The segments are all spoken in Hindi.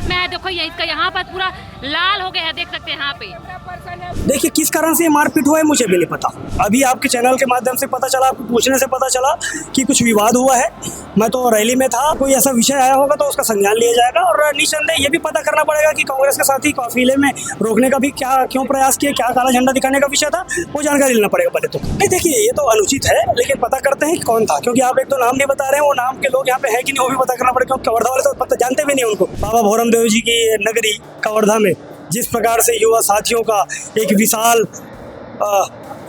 मैं देखो ये इसका यहाँ पर पूरा लाल हो गया है, देख सकते हैं यहाँ पे। देखिए किस कारण से मारपीट हुआ है मुझे भी नहीं पता। अभी आपके चैनल के माध्यम से पता चला, आपको पूछने से पता चला कि कुछ विवाद हुआ है। मैं तो रैली में था, कोई ऐसा विषय आया होगा तो उसका संज्ञान लिया जाएगा। और निसंदेह ये भी पता करना पड़ेगा कि कांग्रेस के साथी काफिले में रोकने का भी क्यों प्रयास किए, क्या काला झंडा दिखाने का विषय था, वो जानकारी लेना पड़ेगा पहले तो। नहीं देखिए ये तो अनुचित है, लेकिन पता करते हैं कि कौन था, क्योंकि आप एक तो नाम नहीं बता रहे हैं, वो नाम के लोग यहाँ पे है कि नहीं वो भी पता करना पड़ेगा। कवर्धा वाले तो पता जानते भी नहीं उनको। बाबा भौरम देव जी की नगरी कवर्धा में जिस प्रकार से युवा साथियों का एक विशाल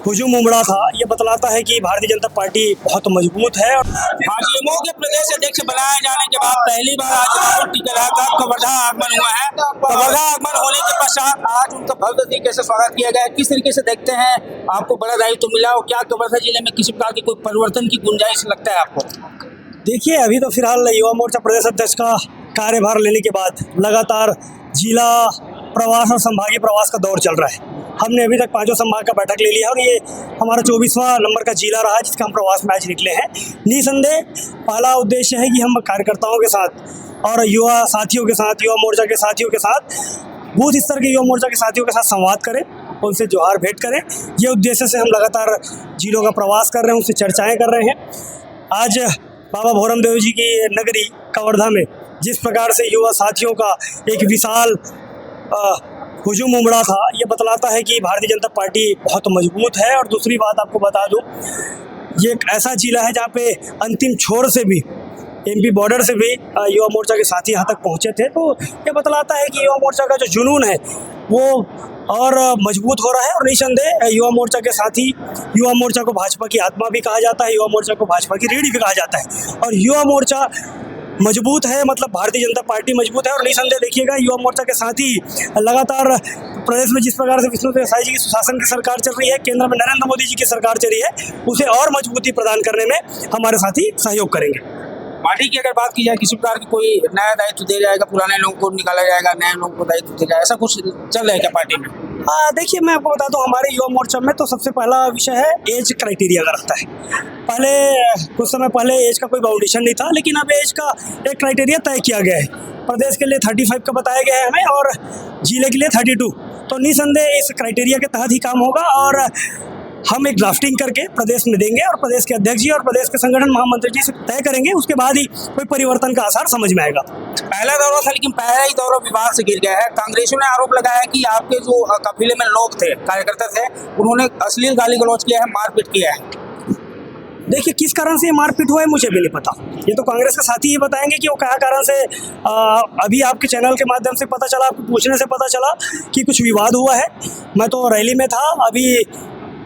हुजूम उमड़ा था, ये बतलाता है कि भारतीय जनता पार्टी बहुत मजबूत है। भाजपा के प्रदेश अध्यक्ष बनाए जाने के बाद पहली बार आज टिकला का कवर्धा आगमन हुआ है। कवर्धा आगमन होने के पश्चात आज उनका भव्य तरीके से स्वागत किया गया। किस तरीके से देखते हैं, आपको बड़ा दायित्व मिला और क्या कवर्धा जिले में किसी प्रकार की कोई परिवर्तन की गुंजाइश लगता है आपको? देखिए अभी तो फिलहाल युवा मोर्चा प्रदेश अध्यक्ष का कार्यभार लेने के बाद लगातार जिला प्रवास और संभागीय प्रवास का दौर चल रहा है। हमने अभी तक 5 संभाग का बैठक ले लिया और ये हमारा 24वां नंबर का जिला रहा जिसका हम प्रवास में आज निकले हैं। निसंदेह पहला उद्देश्य है कि हम कार्यकर्ताओं के साथ और युवा साथियों के साथ, युवा मोर्चा के साथियों के साथ, बूथ स्तर के युवा मोर्चा के साथियों के साथ संवाद करें, उनसे जोहार भेंट करें। ये उद्देश्य से हम लगातार जिलों का प्रवास कर रहे हैं, उनसे चर्चाएँ कर रहे हैं। आज बाबा भौरम देव जी की नगरी कवर्धा में जिस प्रकार से युवा साथियों का एक विशाल हुजूम उमड़ा था, ये बतलाता है कि भारतीय जनता पार्टी बहुत मजबूत है। और दूसरी बात आपको बता दूं, ये एक ऐसा जिला है जहाँ पे अंतिम छोर से भी, एमपी बॉर्डर से भी युवा मोर्चा के साथी यहाँ तक पहुँचे थे। तो ये बतलाता है कि युवा मोर्चा का जो जुनून है वो और मजबूत हो रहा है। और निसंदेह युवा मोर्चा के साथी, युवा मोर्चा को भाजपा की आत्मा भी कहा जाता है, युवा मोर्चा को भाजपा की रीढ़ भी कहा जाता है। और युवा मोर्चा मजबूत है मतलब भारतीय जनता पार्टी मजबूत है। और निसंदेह देखिएगा युवा मोर्चा के साथी लगातार प्रदेश में जिस प्रकार से विष्णु देव साई जी की सुशासन की सरकार चल रही है, केंद्र में नरेंद्र मोदी जी की सरकार चल रही है, उसे और मजबूती प्रदान करने में हमारे साथी सहयोग करेंगे। पार्टी की अगर बात की जाए, किसी प्रकार की कोई नया दायित्व दिया जाएगा, पुराने लोगों को निकाला जाएगा, नए लोगों को दायित्व दिया जाएगा, ऐसा कुछ चल रहा है क्या पार्टी में? देखिए मैं आपको बता दूं, हमारे युवा मोर्चा में तो सबसे पहला विषय है एज क्राइटेरिया का रहता है। पहले कुछ समय पहले एज का कोई बाउंडेशन नहीं था, लेकिन अब एज का एक क्राइटेरिया तय किया गया है। प्रदेश के लिए 35 का बताया गया है हमें और जिले के लिए 32। तो निसंदेह इस क्राइटेरिया के तहत ही काम होगा और हम एक ड्राफ्टिंग करके प्रदेश में देंगे और प्रदेश के अध्यक्ष जी और प्रदेश के संगठन महामंत्री जी से तय करेंगे। उसके बाद ही कोई परिवर्तन का आसार समझ में आएगा। पहला दौरा था, लेकिन पहला ही दौरा विवाद से गिर गया है। कांग्रेसियों ने आरोप लगाया है कि आपके जो काफिले में लोग थे, कार्यकर्ता थे, उन्होंने अश्लील गाली गलौज किया है, मारपीट किया है। देखिए किस कारण से ये मारपीट हुआ है मुझे भी नहीं पता। ये तो कांग्रेस के साथी ही बताएंगे कि वो क्या कारण से। अभी आपके चैनल के माध्यम से पता चला, आपको पूछने से पता चला कि कुछ विवाद हुआ है। मैं तो रैली में था, अभी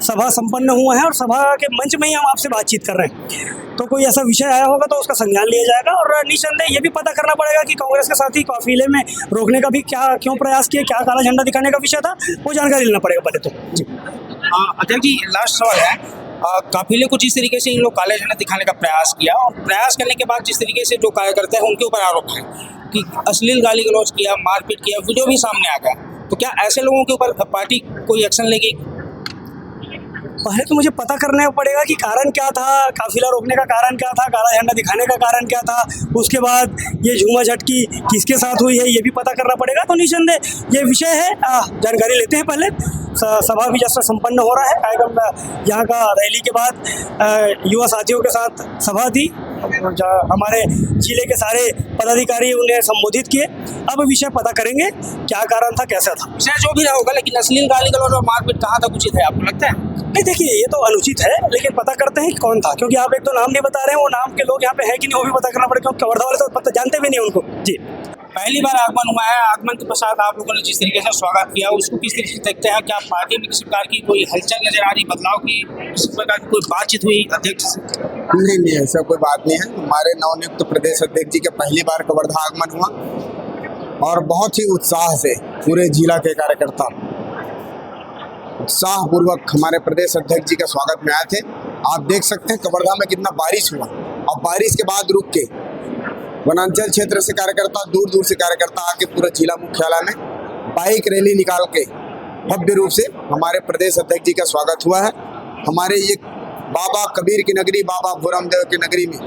सभा संपन्न हुआ है और सभा के मंच में ही हम आपसे बातचीत कर रहे हैं। तो कोई ऐसा विषय आया होगा तो उसका संज्ञान लिया जाएगा। और निसंदेह ये भी पता करना पड़ेगा कि कांग्रेस के साथी काफिले में रोकने का भी क्यों प्रयास किए, क्या काला झंडा दिखाने का विषय था, वो जानकारी लेना पड़ेगा पहले तो। जी अध्यक्ष जी, लास्ट सवाल है, काफिले को जिस तरीके से इन लोग काले झंडा दिखाने का प्रयास किया और प्रयास करने के बाद जिस तरीके से जो कार्यकर्ता है उनके ऊपर आरोप है कि अश्लील गाली गलौज किया, मारपीट किया, वीडियो भी सामने आ गया, तो क्या ऐसे लोगों के ऊपर पार्टी कोई एक्शन लेगी? पहले तो मुझे पता करना पड़ेगा कि कारण क्या था, काफिला रोकने का कारण क्या था, काला झंडा दिखाने का कारण क्या था। उसके बाद ये झूमा झटकी किसके साथ हुई है ये भी पता करना पड़ेगा। तो निसंदेह ये विषय है, जानकारी लेते हैं पहले। सभा भी जैसा संपन्न हो रहा है, कार्यक्रम यहाँ का रैली के बाद युवा साथियों के साथ सभा थी, हमारे जिले के सारे पदाधिकारी उन्हें संबोधित किए। अब विषय पता करेंगे क्या कारण था, कैसा था। विषय जो भी रहा होगा, लेकिन अश्लील गाली गलौज और मारपीट कहाँ तक उचित है आपको लगता है? नहीं देखिए ये तो अनुचित है, लेकिन पता करते हैं कि कौन था, क्योंकि आप एक तो नाम नहीं बता रहे हैं, वो नाम के लोग यहाँ पे है कि नहीं वो भी पता करना पड़ेगा। क्योंकि कवर्धा वाले तो पता जानते भी नहीं उनको। जी पहली बार आगमन हुआ है, आगमन के पश्चात आप लोगों ने जिस तरीके से स्वागत किया उसको किस तरीके से देखते हैं? क्या पार्टी में किसी प्रकार की कोई हलचल नजर आ रही, बदलाव की किसी प्रकार की कोई बातचीत हुई अध्यक्ष से? नहीं ऐसा कोई बात नहीं है। हमारे नवनियुक्त प्रदेश अध्यक्ष जी के पहली बार कवर्धा आगमन हुआ और बहुत ही उत्साह से पूरे जिला के कार्यकर्ता उत्साहपूर्वक हमारे प्रदेश अध्यक्ष जी के स्वागत में आए थे। आप देख सकते हैं कवर्धा में कितना बारिश हुआ, और बारिश के बाद रुक के वनांचल क्षेत्र से कार्यकर्ता, दूर दूर से कार्यकर्ता आके पूरा जिला मुख्यालय में बाइक रैली निकाल के भव्य रूप से हमारे प्रदेश अध्यक्ष जी का स्वागत हुआ है। हमारे ये बाबा कबीर की नगरी, बाबा भूरामदेव की नगरी में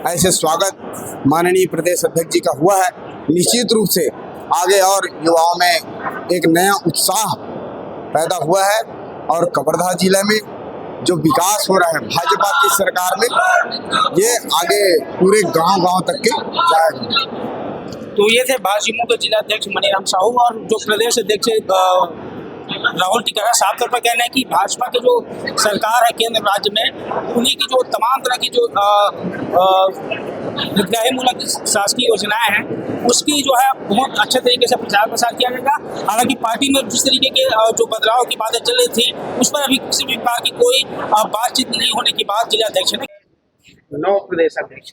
ऐसे स्वागत माननीय प्रदेश अध्यक्ष जी का हुआ है। निश्चित रूप से आगे और युवाओं में एक नया उत्साह पैदा हुआ है, और कवर्धा जिले में जो विकास हो रहा है भाजपा की सरकार में, ये आगे पूरे गांव-गांव तक के जाएगा। तो ये थे भाजपा के जिला अध्यक्ष मनीराम साहू, और जो प्रदेश अध्यक्ष राहुल टीकरा साफ तौर पर कहना है कि भाजपा की जो सरकार है केंद्र राज्य में, उन्हीं की जो तमाम तरह की जो हितग्राही मूलक शासकीय योजनाएं हैं उसकी जो है बहुत अच्छे तरीके से प्रचार प्रसार किया जाएगा। हालांकि पार्टी में जिस तरीके के जो बदलाव की बातें चल रही थी उस पर अभी किसी भी प्रकार की कोई बातचीत नहीं होने की बात जिला अध्यक्ष ने। नौ प्रदेश अध्यक्ष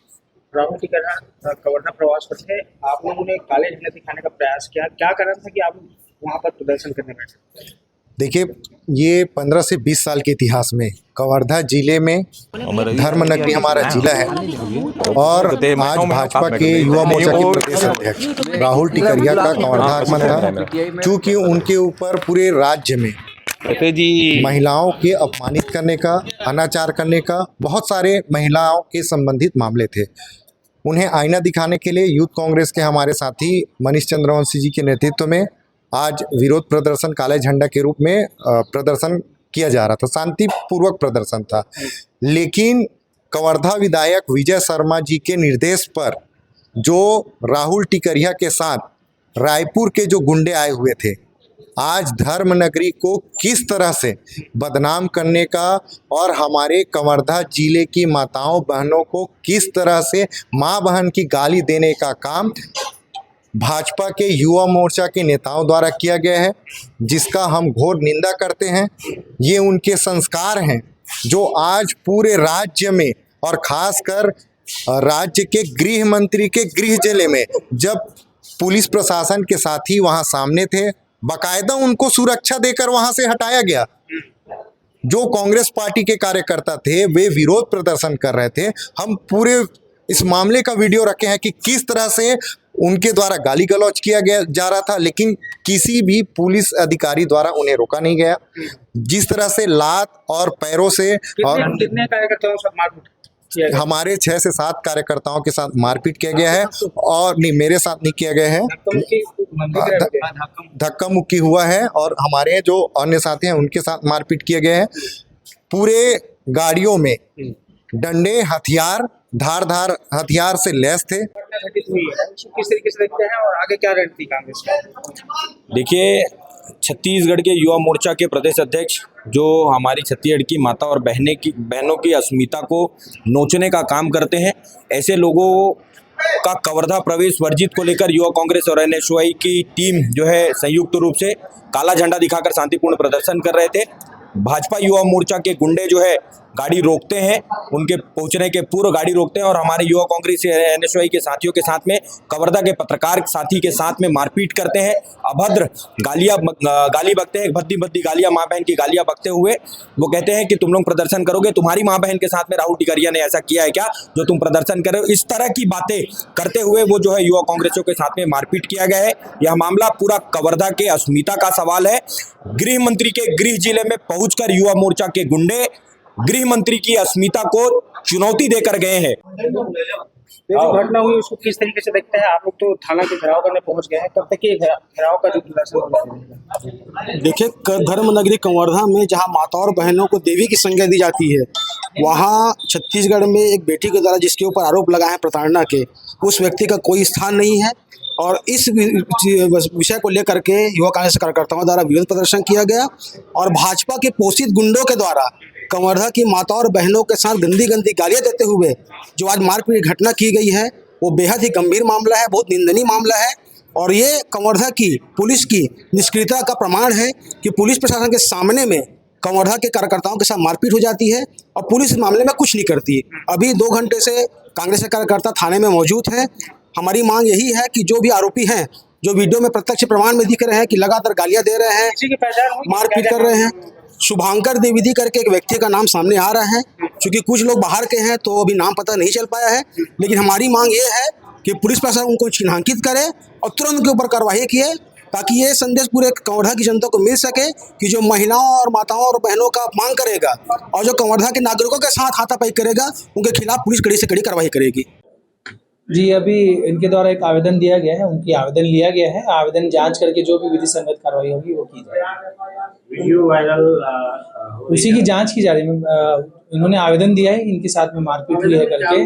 राहुल टीकरा कवर्धा प्रवास पर थे, आप लोगों ने काले झंडे दिखाने का प्रयास किया, क्या कारण था कि आप वहाँ पर प्रदर्शन करने बैठे? देखिए, ये 15 से 20 साल के इतिहास में कवर्धा जिले में धर्मनगरी हमारा जिला है, और आज भाजपा के युवा मोर्चा के प्रदेश अध्यक्ष राहुल टीकरिया का कवर्धा आगमन था, क्योंकि उनके ऊपर पूरे राज्य में महिलाओं के अपमानित करने का, अनाचार करने का, बहुत सारे महिलाओं के संबंधित मामले थे। उन्हें आईना दिखाने के लिए यूथ कांग्रेस के हमारे साथी मनीष चंद्रवंशी जी के नेतृत्व में आज विरोध प्रदर्शन काले झंडा के रूप में प्रदर्शन किया जा रहा था। शांतिपूर्वक प्रदर्शन था, लेकिन कवर्धा विधायक विजय शर्मा जी के निर्देश पर जो राहुल टीकरिया के साथ रायपुर के जो गुंडे आए हुए थे, आज धर्मनगरी को किस तरह से बदनाम करने का और हमारे कवर्धा जिले की माताओं बहनों को किस तरह से माँ बहन की गाली देने का काम भाजपा के युवा मोर्चा के नेताओं द्वारा किया गया है, जिसका हम घोर निंदा करते हैं। ये उनके संस्कार हैं जो आज पूरे राज्य में और खासकर राज्य के गृह मंत्री के गृह जिले में जब पुलिस प्रशासन के साथी वहां सामने थे, बाकायदा उनको सुरक्षा देकर वहां से हटाया गया। जो कांग्रेस पार्टी के कार्यकर्ता थे वे विरोध प्रदर्शन कर रहे थे। हम पूरे इस मामले का वीडियो रखे हैं कि किस तरह से उनके द्वारा गाली गलौज किया गया जा रहा था, लेकिन किसी भी पुलिस अधिकारी द्वारा उन्हें रोका नहीं गया। जिस तरह से लात और पैरों से और कितने कार्यकर्ताओं से मारपीट किया गया? हमारे 6 से 7 कार्यकर्ताओं के साथ मारपीट किया गया है, और नहीं, मेरे साथ नहीं किया गया है, धक्का मुक्की हुआ है, और हमारे जो अन्य साथी हैं उनके साथ मारपीट किया गया है। पूरे गाड़ियों में डंडे, हथियार, धार हथियार से लैस थे। किस तरीके से देखते हैं और आगे क्या रणनीति कांग्रेस की? देखिए, छत्तीसगढ़ के युवा मोर्चा के प्रदेश अध्यक्ष जो हमारी छत्तीसगढ़ की माता और बहनों की अस्मिता को नोचने का काम करते हैं, ऐसे लोगों का कवर्धा प्रवेश वर्जित को लेकर युवा कांग्रेस और एनएसयूआई की टीम जो है संयुक्त रूप से काला झंडा दिखाकर शांतिपूर्ण प्रदर्शन कर रहे थे। भाजपा युवा मोर्चा के गुंडे जो है गाड़ी रोकते हैं, उनके पहुंचने के पूर्व गाड़ी रोकते हैं और हमारे युवा कांग्रेस एनएसयूआई के साथियों के साथ में, कवर्धा के पत्रकार साथी के साथ में मारपीट करते हैं, अभद्र गाली बकते हैं, भद्दी गालियां, माँ बहन की गालियां बकते हुए वो कहते हैं कि तुम लोग प्रदर्शन करोगे, तुम्हारी माँ बहन के साथ में राहुल टीकरिया ने ऐसा किया है क्या जो तुम प्रदर्शन कर रहे हो। इस तरह की बातें करते हुए वो जो है युवा कांग्रेसियों के साथ में मारपीट किया गया है। यह मामला पूरा कवर्धा के अस्मिता का सवाल है। गृह मंत्री के गृह जिले में पहुंचकर युवा मोर्चा के गुंडे गृह मंत्री की अस्मिता को चुनौती देकर गए हैं। ये जो घटना हुई उसको किस तरीके से देखते हैं? आप लोग तो थाना के घेराव करने पहुंच गए हैं, कब तक ये घेराव का जो प्रदर्शन होगा? देखिए, धर्मनगरी कवर्धा में जहां माता और बहनों को देवी की संज्ञा दी जाती है, वहां छत्तीसगढ़ में एक बेटी के द्वारा जिसके ऊपर आरोप लगाए हैं प्रताड़ना के, उस व्यक्ति का कोई स्थान नहीं है। और इस विषय को लेकर के युवा कांग्रेस कार्यकर्ताओं द्वारा विरोध प्रदर्शन किया गया और भाजपा के पोषित गुंडों के द्वारा कवर्धा की माता और बहनों के साथ गंदी गालियां देते हुए जो आज मारपीट घटना की गई है, वो बेहद ही गंभीर मामला है, बहुत निंदनीय मामला है। और ये कवर्धा की पुलिस की निष्क्रियता का प्रमाण है कि पुलिस प्रशासन के सामने में कवर्धा के कार्यकर्ताओं के साथ मारपीट हो जाती है और पुलिस इस मामले में कुछ नहीं करती। अभी 2 घंटे से कांग्रेस के कार्यकर्ता थाने में मौजूद हैं। हमारी मांग यही है कि जो भी आरोपी हैं, जो वीडियो में प्रत्यक्ष प्रमाण में दिख रहे हैं कि लगातार गालियां दे रहे हैं, मारपीट कर रहे हैं, शुभांकर द्विवेदी करके एक व्यक्ति का नाम सामने आ रहा है। चूंकि कुछ लोग बाहर के हैं तो अभी नाम पता नहीं चल पाया है, लेकिन हमारी मांग ये है कि पुलिस प्रशासन उनको चिन्हांकित करे और तुरंत उनके ऊपर कार्रवाई किए, ताकि ये संदेश पूरे कवर्धा की जनता को मिल सके कि जो महिलाओं और माताओं और बहनों का अपमान करेगा और जो कवर्धा के नागरिकों के साथ हाथापाई करेगा, उनके खिलाफ पुलिस कड़ी से कड़ी कार्रवाई करेगी। जी, अभी इनके द्वारा एक आवेदन दिया गया है, उनकी आवेदन लिया गया है। आवेदन जांच करके जो भी विधि संगत कार्रवाई होगी वो की जाएगी। वीडियो वायरल उसी की जांच की जा रही है। इन्होंने आवेदन दिया है, इनके साथ में मारपीट हुई है करके,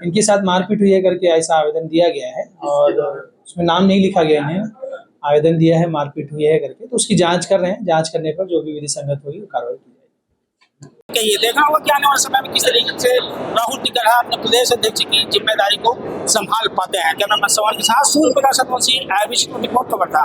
इनके साथ मारपीट हुई है करके ऐसा आवेदन दिया गया है और उसमें नाम नहीं लिखा गया इन्हें, आवेदन दिया है मारपीट हुई है करके, तो उसकी जांच कर रहे हैं। जांच करने पर जो भी विधि संगत होगी वो कार्रवाई की जाएगी। ये देखा होगा कि आने वाले समय में किस तरीके से राहुल टिकैत अपने प्रदेश अध्यक्ष की जिम्मेदारी को संभाल पाते हैं। कैमरामैन सवाल के साथ सूर्य प्रकाश, IBC रिपोर्ट, कवर्धा।